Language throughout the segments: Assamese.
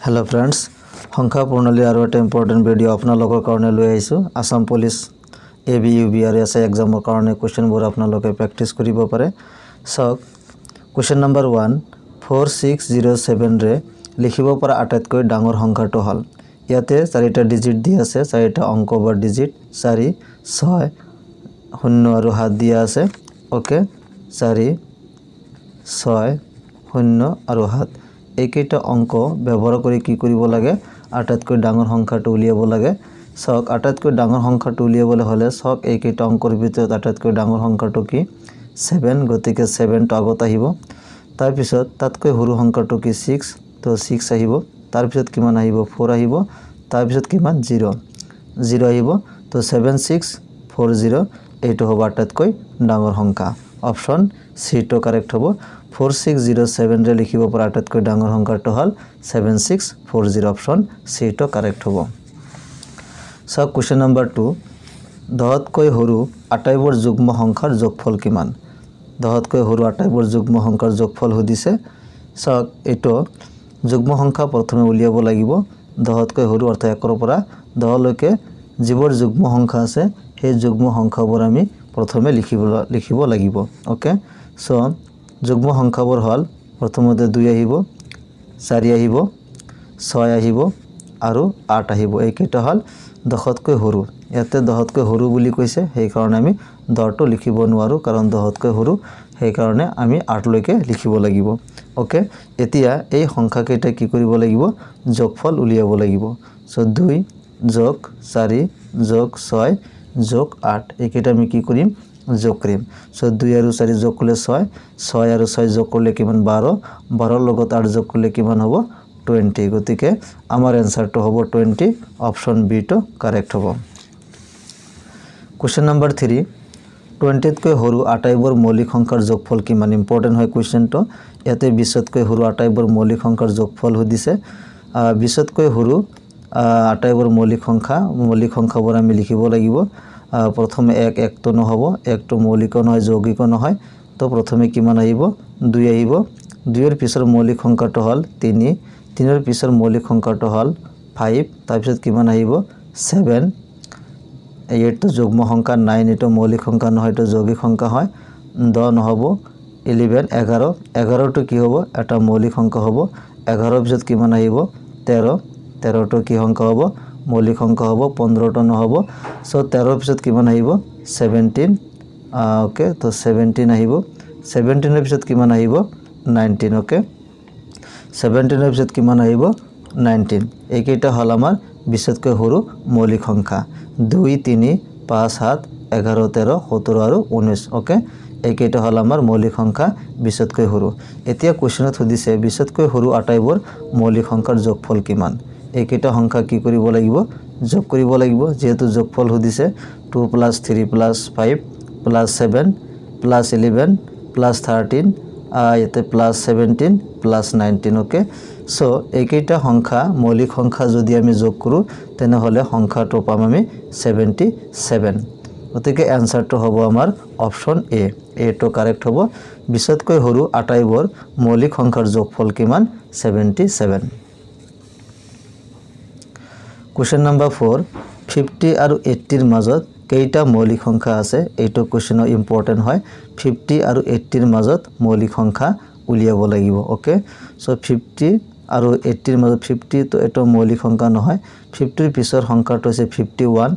हेलो फ्रेंड्स সংখ্যা প্ৰণালী আৰু এটা ইম্পৰ্টেন্ট ভিডিঅ' আপোনালোকৰ কাৰণে লৈ আহিছো আসাম পুলিচ এবি ইউবি আৰু এছআই এক্সামৰ কাৰণে কোৱেশ্চনবোৰ আপোনালোকে প্ৰেক্টিছ কৰিব পাৰে সক কোৱেশ্চন নম্বৰ 1 4607 ৰে লিখিব পৰা আটাইতকৈ ডাঙৰ সংখ্যাটো হল ইয়াতে চাৰিটা ডিজিট দি আছে চাৰিটা অংক বা ডিজিট 4 6 0 আৰু 7 দিয়া আছে ওকে 4 6 0 আৰু 7 এইকেইটা অংক ব্যৱহাৰ কৰি কি কৰিব লাগে আটাইতকৈ ডাঙৰ সংখ্যাটো উলিয়াব লাগে সক আটাইতকৈ ডাঙৰ সংখ্যাটো উলিয়াবলৈ হলে সক এইকেইটা অংকৰ ভিতৰত আটাইতকৈ ডাঙৰ সংখ্যাটো কি 7 গতিকে 7 টো আগত আহিব তাৰ পিছত তাতকৈ সৰু সংখ্যাটো কি 6 তো 6 আহিব তাৰ পিছত কিমান আহিব 4 আহিব তাৰ পিছত কিমান 0 0 আহিব তো 7640 এইটো হ'ব আটাইতকৈ ডাঙৰ সংখ্যা অপচন সি টো কাৰেক্ট হ'ব 4607 ৰে লিখিব পৰা আটাইতকৈ ডাঙৰ সংখ্যাটো হল 7640 অপচন সি টো কাৰেক্ট হ'ব সব কোৱেশ্চন নম্বৰ 2 দহতকৈ সৰু আটাইবোৰ যুগ্ম সংখ্যাৰ যোগফল কিমান দহতকৈ সৰু আটাইবোৰ যুগ্ম সংখ্যাৰ যোগফল সুধিছে সক এটো যুগ্ম সংখ্যা প্ৰথমে উলিয়াব লাগিব দহতকৈ সৰু অৰ্থাৎ 1 ৰ পৰা 10 লৈকে যিবোৰ যুগ্ম সংখ্যা আছে সেই যুগ্ম সংখ্যাবোৰ আমি প্ৰথমে লিখিব লাগিব ওকে সো যুগ্ম সংখ্যাবোৰ হল প্ৰথমতে 2 আহিব 4 আহিব 6 আহিব আৰু 8 আহিব এইকেইটা হল দহতকৈ সৰু ইয়াতে দহতকৈ সৰু বুলি কৈছে সেই কাৰণে আমি 10 টো লিখিব নোৱাৰো কাৰণ দহতকৈ সৰু সেই কাৰণে আমি 8 লৈকে লিখিব লাগিব ওকে এতিয়া এই সংখ্যা কেইটা কি কৰিব লাগিব যোগফল উলিয়াব লাগিব সো 2 যোগ 4 যোগ 6 যোগ 8 এইকেইটা আমি কি কৰিম যোগ কৰিম সো 2 আৰু 4 যোগ কৰিলে 6 6 আৰু 6 যোগ কৰিলে কিমান 12 12 লগত 8 যোগ কৰিলে কিমান হ'ব 20 গতিকে আমাৰ এনসাৰটো হ'ব 20 অপচন বি টো কাৰেক্ট হ'ব কোৱেশ্চন নম্বৰ 3 20 তকৈ সৰু আটাইবোৰ মৌলিক সংখ্যাৰ যোগফল কিমান ইম্পৰ্টেন্ট হয় কোৱেশ্চনটো ইয়াতে 20 তকৈ সৰু আটাইবোৰ মৌলিক সংখ্যাৰ যোগফল সুধিছে 20 তকৈ সৰু আটাইবোৰ মৌলিক সংখ্যাবোৰ আমি লিখিব লাগিব প্ৰথমে 1 তো নহব 1 তো মৌলিক নহয় যৌগিক নহয় তো প্ৰথমে কিমান আহিব 2 আহিব 2 এৰ পিছৰ মৌলিক সংখ্যাটো হল 3 3 এৰ পিছৰ মৌলিক সংখ্যাটো হল 5 তাৰ পিছত কিমান আহিব 7 8 তো যুগ্ম সংখ্যা 9 এটো মৌলিক সংখ্যা নহয় তো যৌগিক সংখ্যা হয় 10 নহব 11 11 11 তো কি হ'ব এটা মৌলিক সংখ্যা হ'ব 11 পিছত কিমান আহিব 13 13 তো কি সংখ্যা হ'ব মৌলিক সংখ্যা হ'ব 15 তো নহব সো 13 পিছত কিমান আহিব 17 ওকে তো 17 আহিব 17 এর পিছত কিমান আহিব 19 ওকে 17 এর পিছত কিমান আহিব 19 এইকেইটা হল আমাৰ 20 তকৈ সৰু মৌলিক সংখ্যা 2 3 5 7 11 13 17 আৰু 19 ওকে এইকেইটা হল আমাৰ মৌলিক সংখ্যা 20 তকৈ সৰু এতিয়া কোৱেশ্চনত সুধিছে 20 তকৈ সৰু আটাইবোৰ মৌলিক সংখ্যাৰ যোগফল কিমান এইকেইটা সংখ্যা কি কৰিব লাগিব যোগ কৰিব লাগিব যেহেতু যোগফল সুধিছে 2 + 3 + 5 + 7 + 11 + 13 ইয়াতে +17 + 19 ওকে সো এইকেইটা সংখ্যা মৌলিক সংখ্যা যদি আমি যোগ কৰো তেনে হলে সংখ্যাটো পাম আমি 77 গতিকে এনসাৰটো হ'ব আমাৰ অপচন এ টো কাৰেক্ট হ'ব 20 তকৈ সৰু আটাইবোৰ মৌলিক সংখ্যাৰ যোগফল কিমান 77 কোৱেশ্চন নম্বৰ 4 50 আৰু 80 ৰ মাজত কেইটা মৌলিক সংখ্যা আছে এইটো কোৱেশ্চনৰ ইম্পৰ্টেন্ট হয় 50 আৰু 80 ৰ মাজত মৌলিক সংখ্যা উলিয়াব লাগিব ওকে সো 50 আৰু 80 ৰ মাজত 50 তো এটো মৌলিক সংখ্যা নহয় 50 ৰ পিছৰ সংখ্যাটো হৈছে 51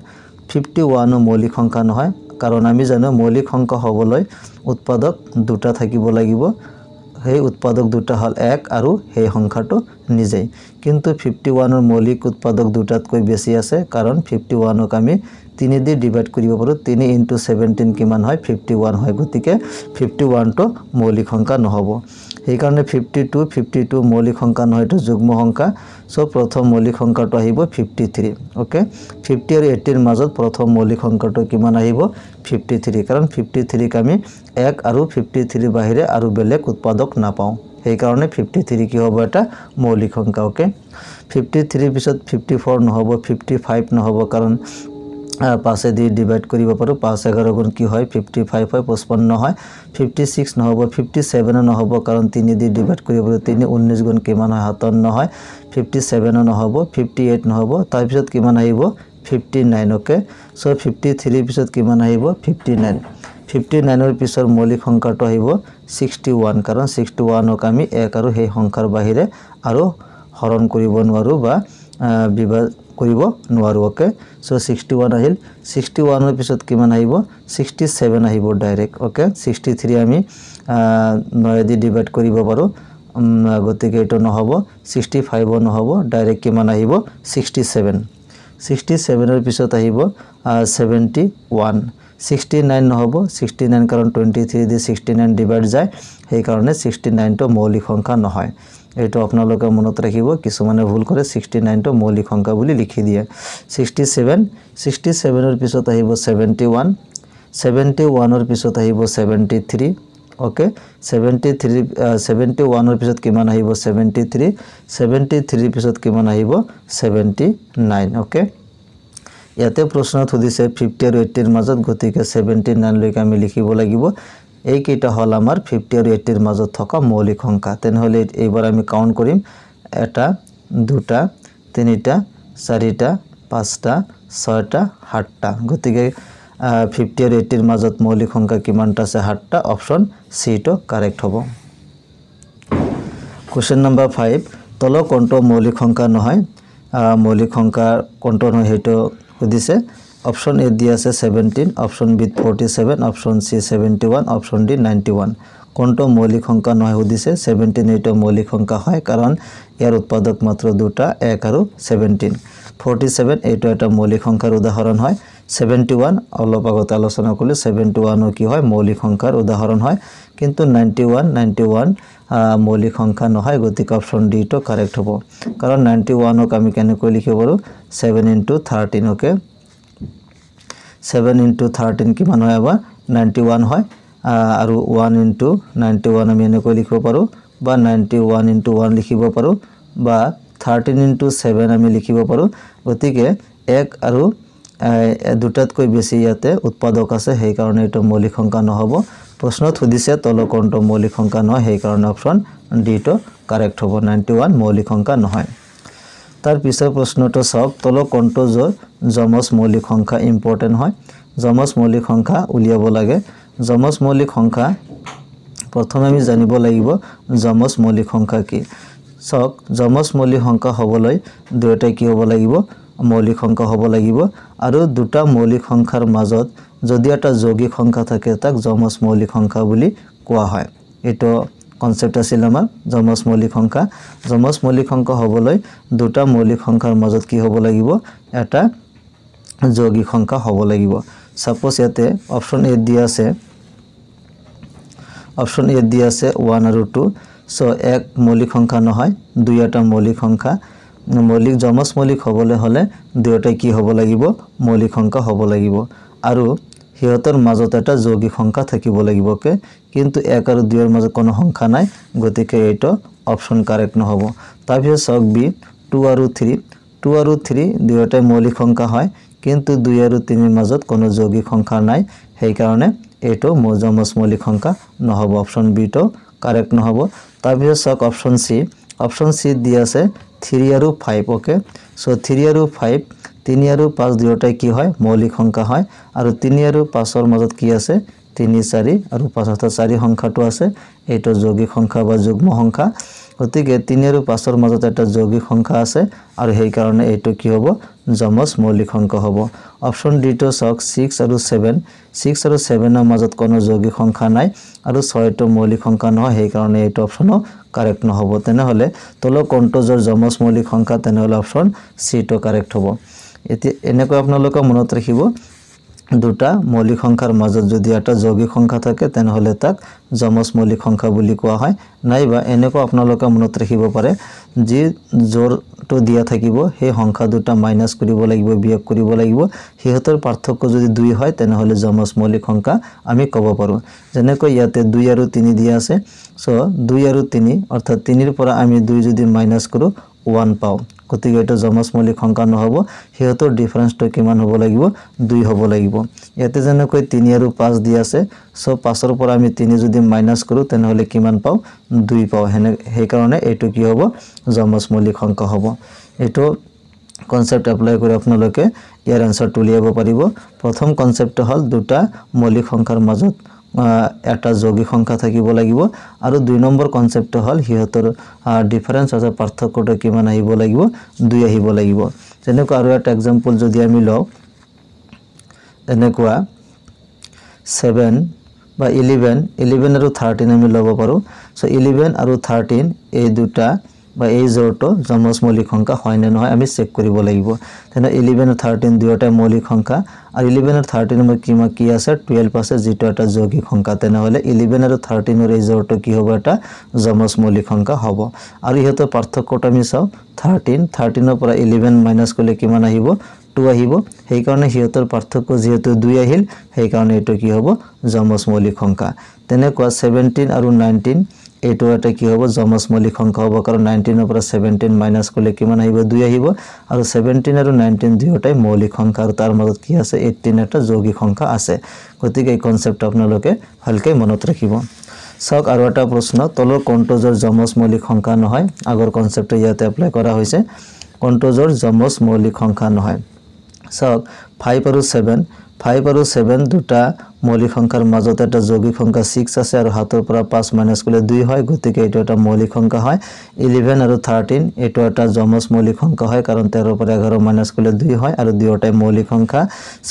51 মৌলিক সংখ্যা নহয় কাৰণ আমি জানো মৌলিক সংখ্যা হ'বলৈ উৎপাদক দুটা থাকিব লাগিব সেই উৎপাদক দুটা হল 1 আৰু সেই সংখ্যাটো নিজেই কিন্তু 51 ৰ মৌলিক উৎপাদক দুটাতকৈ বেছি আছে কাৰণ 51 ক আমি 3 দি ডিভাইড কৰিব পাৰো 3 * 17 কিমান হয় 51 হয় গতিকে 51 টো মৌলিক সংখ্যা নহব এই কাৰণে 52 মৌলিক সংখ্যা নহয় তো যুগ্ম সংখ্যা সো প্ৰথম মৌলিক সংখ্যাটো আহিব 53 ওকে 50 আৰু 80 ৰ মাজত প্ৰথম মৌলিক সংখ্যাটো কিমান আহিব 53 কাৰণ 53 ক আমি 1 আৰু 53 বাহিৰে আৰু বেলেগ উৎপাদক নাপাও এই কাৰণে 53 কি হ'ব এটা মৌলিক সংখ্যা ওকে 53 পিছত 54 নহব 55 নহব কাৰণ 5 দি ডিভাইড কৰিব পাৰো 5 11 গুণ কি হয় 55 হয় 55 হয় 56 নহব 57 নহব কাৰণ 3 দি ডিভাইড কৰিব পাৰো 3 19 গুণ কিমান হয় 57 হয় 57 নহব 58 নহব তাৰ পিছত কিমান আহিব 59 ওকে সো 53 পিছত কিমান আহিব 59 59 ৰ পিছৰ মৌলিক সংখ্যাটো আহিব 61 কাৰণ 61 ক আমি 1 আৰু সেই সংখ্যাৰ বাহিৰে আৰু হৰণ কৰিব নোৱাৰো বা বিভাগ কৰিব নোৱাৰো ওকে সো 61 আহিল 61 ৰ পিছত কিমান আহিব 67 আহিব ডাইৰেক্ট ওকে 63 আমি 9 দি ডিভাইড কৰিব পাৰো গতিকে এটো নহব 65 নহব ডাইৰেক্ট কিমান আহিব 67 67 ৰ পিছত আহিব 71 69 নহব 69 কাৰণ 23 দি 69 ডিভাইড যায় সেই কাৰণে 69 টো মৌলিক সংখ্যা নহয় এটো আপোনালোকে মনত ৰাখিব কিছুমানে ভুল কৰে 69 টো মৌলিক সংখ্যা বুলি লিখি দিয়ে 67 ৰ পিছত আহিব 71 71 ৰ পিছত আহিব 73 ওকে 71 ৰ পিছত কিমান আহিব 73 73 পিছত কিমান আহিব 79 ওকে ইয়াতে প্ৰশ্নত সুধিছে 50 আৰু 80 ৰ মাজত গতিকে 79 লৈকে আমি লিখিব লাগিব এই কেইটা হল আমাৰ 50 আৰু 80 ৰ মাজত থকা মৌলিক সংখ্যা তেনহলে এইবাৰ আমি কাউন্ট কৰিম এটা দুটা তিনিটা চাৰিটা পাঁচটা ছয়টা সাতটা গতিকে 50 আৰু 80 ৰ মাজত মৌলিক সংখ্যা কিমানটা আছে সাতটা অপচন সি টো কারেক্ট হ'ব কোশ্চেন নাম্বার 5 তল কোনটো মৌলিক সংখ্যা নহয় মৌলিক সংখ্যা কোনটো নহয় হেটো সুধিছে অপশন এ দিয়া আছে 17 অপশন বি 47 অপশন সি 71 অপশন ডি 91 কোনটো মৌলিক সংখ্যা নহয় সুধিছে 17 এটো মৌলিক সংখ্যা হয় কাৰণ ইয়াৰ উৎপাদক মাত্ৰ দুটা 1 আৰু 17 47 এটো এটা মৌলিক সংখ্যাৰ উদাহৰণ হয় 71 অলপ আগত আলোচনা কৰিলে 71 কি হয় মৌলিক সংখ্যাৰ উদাহৰণ হয় কিন্তু 91 মৌলিক সংখ্যা নহয় গতিকে অপশন ডি টো কারেক্ট হ'ব কাৰণ 91 ক আমি কেনেকৈ লিখিব পাৰো 7 * 13 ওকে 7 * 13 কিমান হয় আবা 91 হয় আৰু 1 * 91 আমি এনেকৈ লিখিব পাৰো বা 91 * 1 লিখিব পাৰো বা 13 * 7 আমি লিখিব পাৰো গতিকে 1 আৰু দুটাতকৈ বেছি ইয়াতে উৎপাদক আছে সেই কাৰণে এটো মৌলিক সংখ্যা নহব প্ৰশ্নত সুধিছে তল কোনটো মৌলিক সংখ্যা নহয় সেই কাৰণে অপশন ডি টো কাৰেক্ট হ'ব 91 মৌলিক সংখ্যা নহয় তাৰ পিছৰ প্ৰশ্নটো চাওক তল কোনটো যমজ মৌলিক সংখ্যা ইম্পৰ্টেন্ট হয় যমজ মৌলিক সংখ্যা উলিয়াব লাগে যমজ মৌলিক সংখ্যা প্ৰথমে আমি জানিব লাগিব যমজ মৌলিক সংখ্যা কি চাওক যমজ মৌলিক সংখ্যা হ'বলৈ দুটা কি হ'ব লাগিব মৌলিক সংখ্যা হ'ব লাগিব আৰু দুটা মৌলিক সংখ্যাৰ মাজত যদি এটা যৌগিক সংখ্যা থাকে তাক যমজ মৌলিক সংখ্যা বুলি কোৱা হয় এটো কনসেপ্ট আছিল আমাৰ যমজ মৌলিক সংখ্যা হ'বলৈ দুটা মৌলিক সংখ্যাৰ মাজত কি হ'ব লাগিব এটা যৌগিক সংখ্যা হ'ব লাগিব সাপোজ ইয়াতে অপশন এ দিয়া আছে 1 আৰু 2 সো এক মৌলিক সংখ্যা নহয় দুই এটা মৌলিক সংখ্যা মৌলিক যমজ মৌলিক হ'বলৈ হলে দুইটা কি হ'ব লাগিব মৌলিক সংখ্যা হ'ব লাগিব আৰু হিয়তৰ মাজত এটা যৌগিক সংখ্যা থাকিব লাগিব কে কিন্তু 1 আৰু 2 ৰ মাজত কোনো সংখ্যা নাই গতিকে এইটো অপশন কাৰেক্ট নহব তাৰপিছত সক বি 2 আৰু 3 দুইটা মৌলিক সংখ্যা হয় কিন্তু 2 আৰু 3 ৰ মাজত কোনো যৌগিক সংখ্যা নাই সেই কাৰণে এইটো যমজ মৌলিক সংখ্যা নহব অপশন বি টো কাৰেক্ট নহব তাৰপিছত সক অপশন সি দিয়া আছে 3 আৰু 5 ওকে সো 3 আৰু 5 3 আৰু 5 দুইটাই কি হয় মৌলিক সংখ্যা হয় আৰু 3 আৰু 5 ৰ মাজত কি আছে 3 4 আৰু 5 4 সংখ্যাটো আছে এইটো যৌগিক সংখ্যা বা যুগ্ম সংখ্যা গতিকে 3 আৰু 5 ৰ মাজত এটা যৌগিক সংখ্যা আছে আৰু সেই কাৰণে এইটো কি হ'ব যমজ মৌলিক সংখ্যা হ'ব অপশন ডি টো সক 6 আৰু 7 ৰ মাজত কোনো যৌগিক সংখ্যা নাই আৰু 6 টো মৌলিক সংখ্যা নহয় সেই কাৰণে এইটো অপশনো কারেক্ট নহব তেনেহলে তল কোনটো যমজ মৌলিক সংখ্যা তেনেহলে অপশন সি টো কারেক্ট হ'ব এতি এনেকৈ আপোনালোকে মনত ৰাখিব দুটা মৌলিক সংখ্যাৰ মাজত যদি এটা যৌগিক সংখ্যা থাকে তেনেহলে তাক যমজ মৌলিক সংখ্যা বুলি কোৱা হয় নাইবা এনেকৈ আপোনালোকে মনত ৰাখিব পাৰে যি জোৰটো দিয়া থাকিব সেই সংখ্যা দুটা মাইনাস কৰিব লাগিব বিয়োগ কৰিব লাগিব হিহতৰ পাৰ্থক্য যদি 2 হয় তেনেহলে যমজ মৌলিক সংখ্যা আমি ক'ব পাৰো যেনেকৈ ইয়াতে 2 আৰু 3 দিয়া আছে সো 2 আৰু 3 অৰ্থাৎ 3 ৰ পৰা আমি 2 যদি মাইনাস কৰো 1 পাওঁ গতিকে এটা যমজ মৌলিক সংখ্যা নহব হিয়তৰ ডিফাৰেন্সটো কিমান হ'ব লাগিব 2 হ'ব লাগিব ইয়াতে যেনেকৈ 3 আৰু 5 দি আছে সো 5 ৰ পৰা আমি 3 যদি মাইনাস কৰো তেনেহলে কিমান পাওঁ 2 পাওঁ সেই কাৰণে এটো কি হ'ব যমজ মৌলিক সংখ্যা হ'ব এটো কনসেপ্ট এপ্লাই কৰি আপোনালোকে ইয়াৰ আনসাৰটো উলিয়াব পাৰিব প্ৰথম কনসেপ্ট হল দুটা মৌলিক সংখ্যাৰ মাজত এটা যৌগিক সংখ্যা থাকিব লাগিব আৰু 2 নম্বৰ কনসেপ্ট হল হিয়তৰ ডিফাৰেন্স আছে পাৰ্থক্যটো কিমান আহিব লাগিব 2 আহিব লাগিব যেনেকৈ আৰু এটা एग्जांपल যদি আমি লও এনেকুৱা 7 বা 11 আৰু 13 আমি লব পাৰো সো 11 আৰু 13 এই দুটা বা এই জোৰটো যমজ মৌলিক সংখ্যা হয় না নহয় আমি চেক কৰিব লাগিব তেনে 11 আৰু 13 দুয়োটা মৌলিক সংখ্যা আৰু 11 আৰু 13 ৰ কি আছে 12 আছে যেটো এটা যৌগিক সংখ্যা তেনে হলে 11 আৰু 13 ৰ এই জোৰটো কি হ'ব এটা যমজ মৌলিক সংখ্যা হ'ব আৰু ইহতৰ পাৰ্থক্যটো আমি চাও 13 ৰ পৰা 11 মাইনাস কৰিলে কিমান আহিব 2 আহিব সেই কাৰণে হিয়তৰ পাৰ্থক্য যেহেতু 2 আহিল সেই কাৰণে এটো কি হ'ব যমজ মৌলিক সংখ্যা তেনেকুৱা 17 আৰু 19 এটো এটা কি হ'ব যমজ মৌলিক সংখ্যা হ'ব কাৰণ 19 ৰ পৰা 17 মাইনাস কৰিলে কিমান আহিব 2 আহিব আৰু 17 আৰু 19 দুয়োটাই মৌলিক সংখ্যা আৰু তাৰ মাজত কি আছে 18 এটা যৌগিক সংখ্যা আছে গতিকে এই কনসেপ্ট আপোনালোকে ভালকৈ মনত ৰাখিব সক আৰু এটা প্ৰশ্ন তলৰ কোনটোজৰ যমজ মৌলিক সংখ্যা নহয় আগৰ কনসেপ্টটো ইয়াতে এপ্লাই কৰা হৈছে কোনটোজৰ যমজ মৌলিক সংখ্যা নহয় সক 5 আৰু 7 দুটা মৌলিক সংখ্যাৰ মাজত এটা যৌগিক সংখ্যা 6 আছে আৰু হাতৰ পৰা 5 মাইনাস কৰিলে 2 হয় গতিকে এটো এটা মৌলিক সংখ্যা হয় 11 আৰু 13 এটো এটা যমজ মৌলিক সংখ্যা হয় কাৰণ 13 পৰা 11 মাইনাস কৰিলে 2 হয় আৰু দুয়োটাই মৌলিক সংখ্যা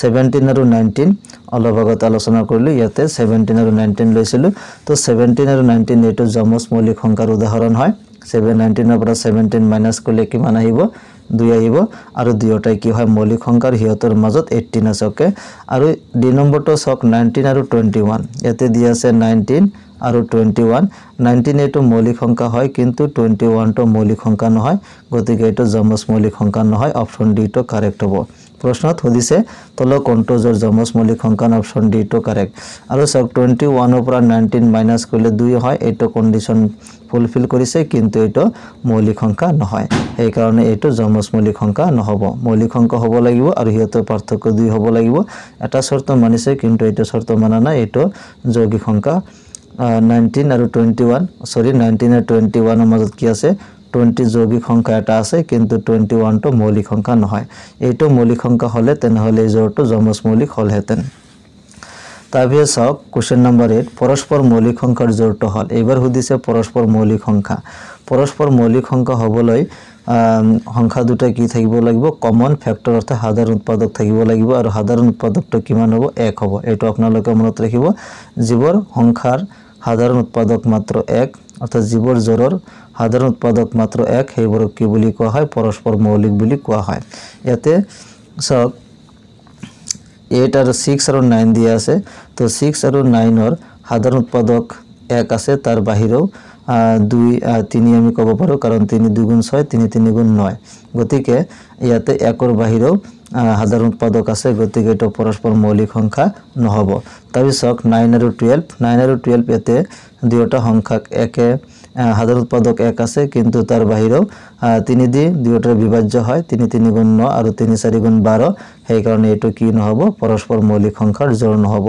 17 আৰু 19 অলপ আগত আলোচনা কৰিলো ইয়াতে 17 আৰু 19 লৈছিলো তো 17 আৰু 19 এটো যমজ মৌলিক সংখ্যাৰ উদাহৰণ হয় 19 ৰ পৰা 17 মাইনাস কৰিলে কিমান আহিব 2 আহিব আৰু দুয়োটাই কি হয় মৌলিক সংখ্যাৰ হিয়তৰ মাজত 18 আছে ওকে আৰু ডি নম্বৰটো সক 19 আৰু 21 ইয়াতে দি আছে 19 আৰু 21 19 এটো মৌলিক সংখ্যা হয় কিন্তু 21 টো মৌলিক সংখ্যা নহয় গতিকে এটো যমজ মৌলিক সংখ্যা নহয় অপচন ডি টো কারেক্ট হ'ব প্ৰশ্নত হদিছে তল কোনটোজৰ যমজ মৌলিক সংখ্যা অপচন ডি টো কাৰেক্ট আৰু সক 21 ৰ পৰা 19 মাইনাস কৰিলে 2 হয় এটো কন্ডিশন ফুলফিল কৰিছে কিন্তু এটো মৌলিক সংখ্যা নহয় এই কাৰণে এটো যমজ মৌলিক সংখ্যা নহব মৌলিক সংখ্যা হ'ব লাগিব আৰু হিয়তৰ পাৰ্থক্য 2 হ'ব লাগিব এটা শৰ্ত মানিছে কিন্তু এটো শৰ্ত মানা নাই এটো যৌগিক সংখ্যা 19 আৰু 21 সৰি 19 আৰু 21 ৰ মাজত কি আছে 20 যৌগিক সংখ্যা এটা আছে কিন্তু 21 টো মৌলিক সংখ্যা নহয় এটো মৌলিক সংখ্যা হলে তেনেহলে জোৰটো যমজ মৌলিক হলহেতেন তাবিয়ে সক কোশ্চেন নাম্বাৰ 8 পৰস্পৰ মৌলিক সংখ্যাৰ জোৰটো হল এবাৰ হুদিছে পৰস্পৰ মৌলিক সংখ্যা হবলৈ সংখ্যা দুটা কি থাকিব লাগিব কমন ফ্যাক্টৰ অৰ্থাৎ সাধাৰণ উৎপাদক থাকিব লাগিব আৰু সাধাৰণ উৎপাদকটো কিমান হ'ব 1 হ'ব এটো আপোনালোকে মনত ৰাখিব জীৱৰ সংখ্যাৰ সাধাৰণ উৎপাদক মাত্ৰ 1 অৰ্থাৎ জীৱৰ জোৰৰ সাধাৰণ উৎপাদক মাত্ৰ 1 হেইবোৰ কি বুলি কোৱা হয় পৰস্পৰ মৌলিক বুলি কোৱা হয় ইয়াতে সক 8 আৰু 6 আৰু 9 দিয়া আছে তো 6 আৰু 9 ৰ সাধাৰণ উৎপাদক 1 আছে তাৰ বাহিৰেও 2 3 আমি ক'ব পাৰো কাৰণ 3 2 গুণ 6 3 3 গুণ 9 গতিকে ইয়াতে 1 ৰ বাহিৰেও সাধাৰণ উৎপাদক আছে গতিকে এটো পৰস্পৰ মৌলিক সংখ্যা নহব তাৰপিছত 9 আৰু 12 ইয়াতে দুয়োটা সংখ্যাক একে সাধাৰণ উৎপাদক 1 আছে কিন্তু তাৰ বাহিৰেও 3 দি দুয়োটাৰ বিভাজ্য হয় 3 3 গুণ 9 আৰু 3 4 গুণ 12 সেই কাৰণে এটো কি নহব পৰস্পৰ মৌলিক সংখ্যাৰ জোৰ নহব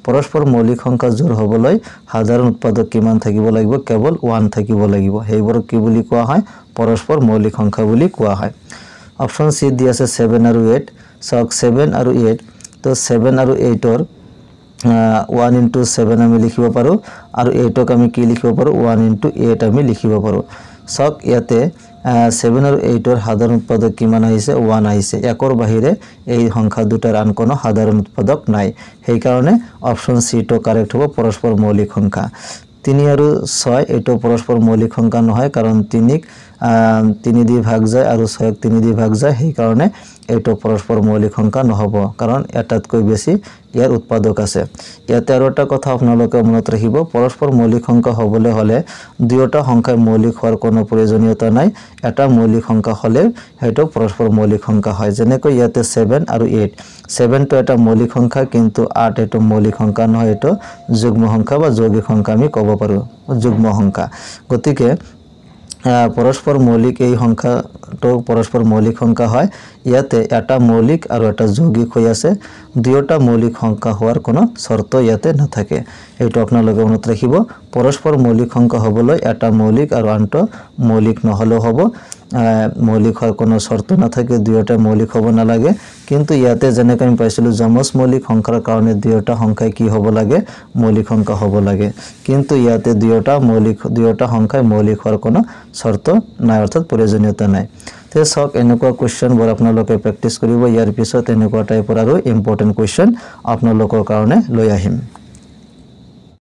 পৰস্পৰ মৌলিক সংখ্যা জোৰ হবলৈ সাধাৰণ উৎপাদক কিমান থাকিব লাগিব কেৱল 1 থাকিব লাগিব হেইবোৰ কি বুলি কোৱা হয় পৰস্পৰ মৌলিক সংখ্যা বুলি কোৱা হয় অপচন সি দি আছে 7 আৰু 8 সক 7 আৰু 8 তো 7 আৰু 8 ৰ 1 into 7 আমি লিখিব পাৰো আৰু 8 ক আমি কি লিখিব পাৰো 1 into 8 আমি লিখিব পাৰো সক ইয়াতে 7 আৰু 8 ৰ সাধাৰণ উৎপাদক কিমান আহিছে 1 আহিছে একৰ বাহিৰে এই সংখ্যা দুটাৰ আন কোনো সাধাৰণ উৎপাদক নাই সেই কাৰণে অপচন সি টো কাৰেক্ট হ'ব পৰস্পৰ মৌলিক সংখ্যা 3 আৰু 6 এটো পৰস্পৰ মৌলিক সংখ্যা নহয় কাৰণ 3 ক 3 দি ভাগ যায় আৰু 6 ক 3 দি ভাগ যায় সেই কাৰণে এটো পৰস্পৰ মৌলিক সংখ্যা নহব কাৰণ এটাতকৈ বেছি ইয়াৰ উৎপাদক আছে ইয়াতে আৰু এটা কথা আপোনালোকে মনত ৰাখিব পৰস্পৰ মৌলিক সংখ্যা হ'বলৈ হলে দুয়োটা সংখ্যা মৌলিক হোৱাৰ কোনো প্ৰয়োজনীয়তা নাই এটা মৌলিক সংখ্যা হলে হেটো পৰস্পৰ মৌলিক সংখ্যা হয় যেনেকৈ ইয়াতে 7 আৰু 8 7 টো এটা মৌলিক সংখ্যা কিন্তু 8 এটো মৌলিক সংখ্যা নহয় এটো যুগ্ম সংখ্যা বা যৌগিক সংখ্যা আমি ক'ব পাৰো যুগ্ম সংখ্যা গতিকে পৰস্পৰ মৌলিক এই সংখ্যাটো পৰস্পৰ মৌলিক সংখ্যা হয় ইয়াতে এটা মৌলিক আৰু এটা যৌগিক হৈ আছে দুয়োটা মৌলিক সংখ্যা হোৱাৰ কোনো শৰ্ত ইয়াতে নাথাকে এইটো আপোনালোকে মনত ৰাখিব পৰস্পৰ মৌলিক সংখ্যা হ'বলৈ এটা মৌলিক আৰু আনটো মৌলিক নহলেও হ'ব মৌলিক হোৱাৰ কোনো শৰ্ত নাথাকে দুয়োটা মৌলিক হ'ব নালাগে কিন্তু ইয়াতে যেনেকৈ আমি পাইছিলো যমজ মৌলিক সংখ্যাৰ কাৰণে দুয়োটা সংখ্যা কি হ'ব লাগে মৌলিক সংখ্যা হ'ব লাগে কিন্তু ইয়াতে দুয়োটা সংখ্যাই মৌলিক হোৱাৰ কোনো শৰ্ত নাই অৰ্থাৎ প্ৰয়োজনীয়তা নাই তে সক এনেকুৱা কোৱেশ্চনবোৰ আপোনালোকে প্ৰেক্টিছ কৰিব ইয়াৰ পিছত এনেকুৱা টাইপৰ আৰু ইম্পৰ্টেন্ট কোৱেশ্চন আপোনালোকৰ কাৰণে লৈ আহিম